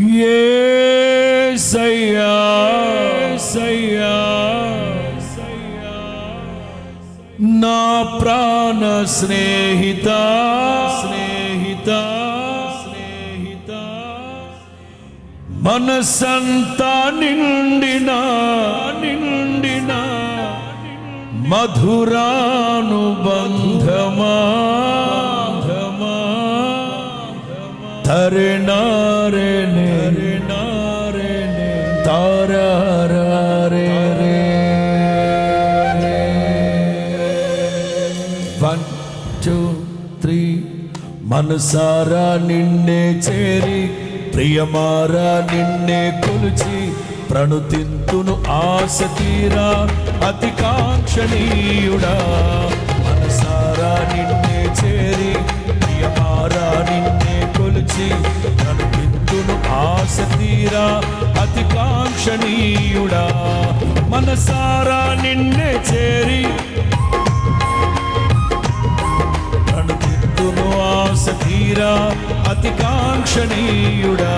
యేసయ్యా నా ప్రాణ స్నేహిత మనసంతా నిండిన మధురానుబంధమా తరణారే తారారే 1 2 3 మనసారా నిన్నే చేరి ప్రియమారా నిన్నే కొలిచి ప్రణుతింతును ఆశ తీరా అతి కాంక్షణీయుడా. మనసారా నిన్నే చేరి ప్రియమారా నిన్నే కొలిచి ప్రణుతింతును ఆశ తీరా అతి కాంక్షణీయుడా. మనసారా నిన్నే చేరి ప్రణుతింతును ఆశ తీరా అతి కాంక్షణీయుడా.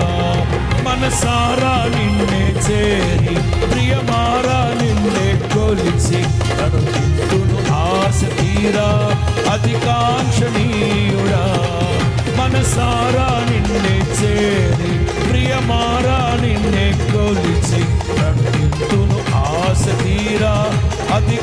మనసారా నిన్నే చేరి ప్రియమారా నిన్నే కొలిచి ప్రణుతింతును ఆశ తీరా అతి కాంక్షణీయుడా. మనసారా నిన్నే చేరి ప్రియమారా నిన్నే కొలిచి ప్రణుతింతును ఆశ తీరా అతి